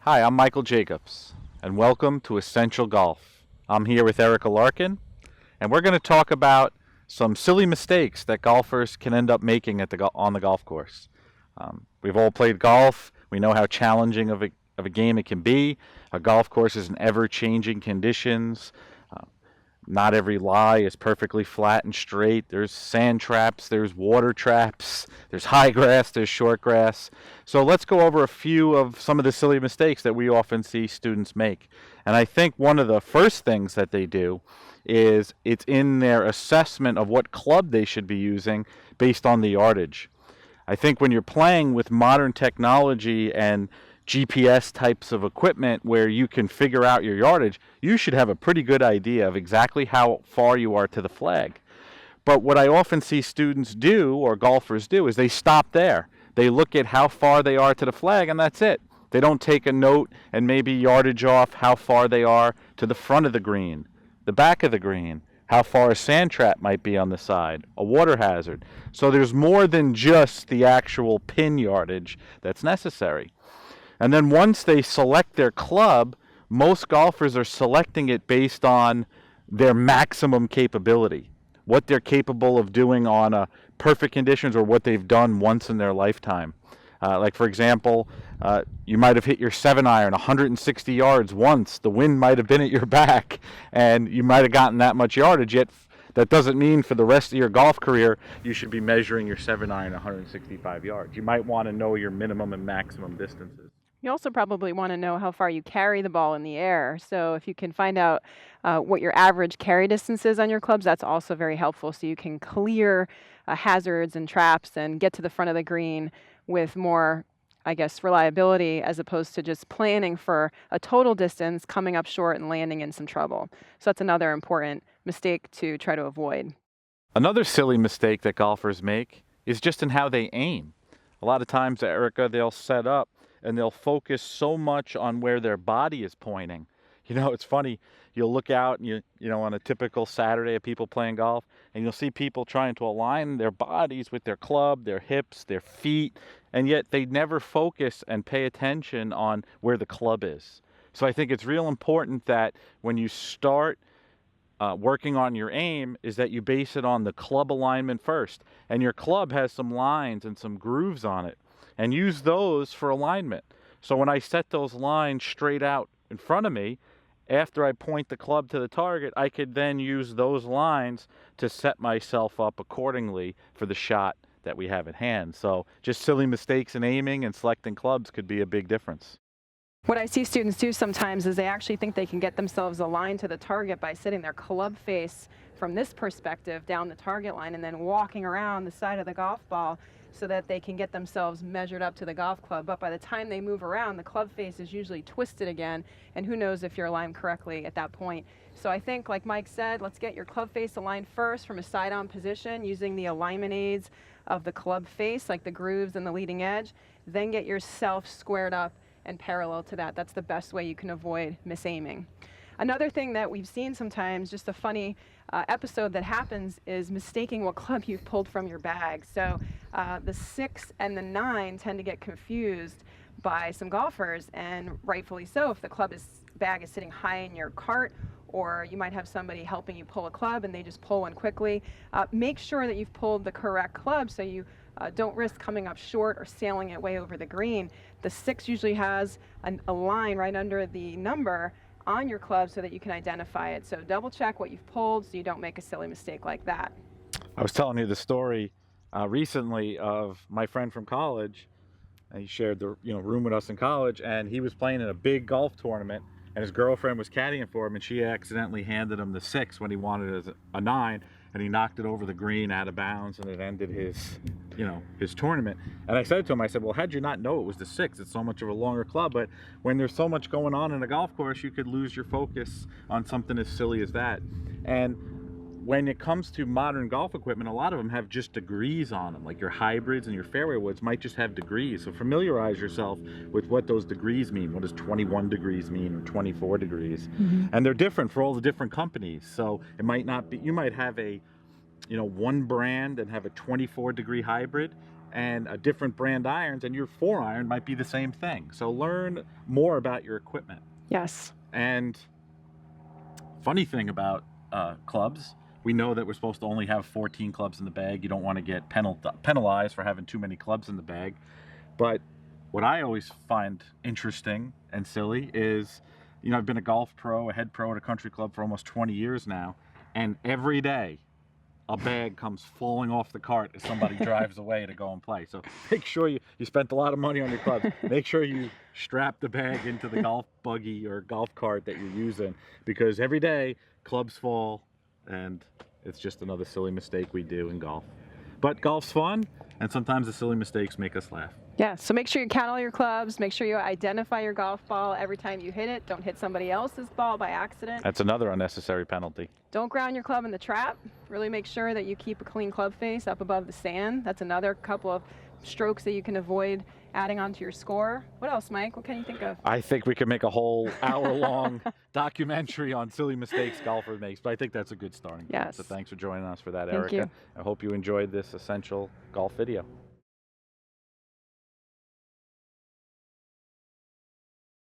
Hi, I'm Michael Jacobs, and welcome to Essential Golf. I'm here with Erica Larkin, and we're going to talk about some silly mistakes that golfers can end up making on the golf course. We've all played golf. We know how challenging of a game it can be. A golf course is in ever-changing conditions. Uh, Not every lie is perfectly flat and straight. There's sand traps, there's water traps, there's high grass, there's short grass. So let's go over a few of some of the silly mistakes that we often see students make. And I think one of the first things that they do is it's in their assessment of what club they should be using based on the yardage. I think when you're playing with modern technology and GPS types of equipment where you can figure out your yardage, you should have a pretty good idea of exactly how far you are to the flag. But what I often see students do, or golfers do, is they stop there. They look at how far they are to the flag, and that's it. They don't take a note and maybe yardage off how far they are to the front of the green, the back of the green, how far a sand trap might be on the side, a water hazard. So there's more than just the actual pin yardage that's necessary. And then once they select their club, most golfers are selecting it based on their maximum capability, what they're capable of doing on perfect conditions or what they've done once in their lifetime. Like, for example, you might have hit your 7-iron 160 yards once. The wind might have been at your back, and you might have gotten that much yardage, yet that doesn't mean for the rest of your golf career you should be measuring your 7-iron 165 yards. You might want to know your minimum and maximum distances. You also probably want to know how far you carry the ball in the air. So if you can find out what your average carry distance is on your clubs, that's also very helpful. So you can clear hazards and traps and get to the front of the green with more, I guess, reliability as opposed to just planning for a total distance, coming up short and landing in some trouble. So that's another important mistake to try to avoid. Another silly mistake that golfers make is just in how they aim. A lot of times, Erica, they'll set up and they'll focus so much on where their body is pointing. You know, it's funny. You'll look out and on a typical Saturday of people playing golf, and you'll see people trying to align their bodies with their club, their hips, their feet, and yet they never focus and pay attention on where the club is. So I think it's real important that when you start working on your aim is that you base it on the club alignment first. And your club has some lines and some grooves on it. And use those for alignment. So when I set those lines straight out in front of me, after I point the club to the target, I could then use those lines to set myself up accordingly for the shot that we have at hand. So just silly mistakes in aiming and selecting clubs could be a big difference. What I see students do sometimes is they actually think they can get themselves aligned to the target by sitting their club face from this perspective down the target line and then walking around the side of the golf ball so that they can get themselves measured up to the golf club. But by the time they move around, the club face is usually twisted again, and who knows if you're aligned correctly at that point. So I think, like Mike said, let's get your club face aligned first from a side-on position using the alignment aids of the club face, like the grooves and the leading edge. Then get yourself squared up and parallel to that. That's the best way you can avoid misaiming. Another thing that we've seen sometimes, just a funny episode that happens, is mistaking what club you've pulled from your bag. So the 6 and the 9 tend to get confused by some golfers, and rightfully so if the bag is sitting high in your cart, or you might have somebody helping you pull a club and they just pull one quickly. Make sure that you've pulled the correct club so you don't risk coming up short or sailing it way over the green. The 6 usually has a line right under the number on your club so that you can identify it. So double check what you've pulled so you don't make a silly mistake like that. I was telling you the story recently of my friend from college. He shared the room with us in college, and he was playing in a big golf tournament, and his girlfriend was caddying for him, and she accidentally handed him the 6 when he wanted a 9, and he knocked it over the green out of bounds, and it ended his tournament. And I said to him, I said, well, how'd you not know it was the 6? It's so much of a longer club. But when there's so much going on in a golf course, you could lose your focus on something as silly as that. And when it comes to modern golf equipment, a lot of them have just degrees on them, like your hybrids and your fairway woods might just have degrees. So familiarize yourself with what those degrees mean. What does 21 degrees mean, or 24 degrees? And they're different for all the different companies. So it might not be, you might have a one brand and have a 24 degree hybrid, and a different brand irons, and your 4-iron might be the same thing. So learn more about your equipment. Yes. And funny thing about clubs, we know that we're supposed to only have 14 clubs in the bag. You don't want to get penalized for having too many clubs in the bag. But what I always find interesting and silly is, I've been a golf pro, a head pro at a country club for almost 20 years now, and every day a bag comes falling off the cart as somebody drives away to go and play. So make sure you spent a lot of money on your clubs. Make sure you strap the bag into the golf buggy or golf cart that you're using, because every day clubs fall, and it's just another silly mistake we do in golf. But golf's fun, and sometimes the silly mistakes make us laugh. Yeah, so make sure you count all your clubs, make sure you identify your golf ball every time you hit it. Don't hit somebody else's ball by accident. That's another unnecessary penalty. Don't ground your club in the trap. Really make sure that you keep a clean club face up above the sand. That's another couple of strokes that you can avoid adding onto your score. What else, Mike? What can you think of? I think we could make a whole hour-long documentary on silly mistakes golfer makes, but I think that's a good starting point. Yes. So thanks for joining us for that, Thank Erica. you. I hope you enjoyed this essential golf video.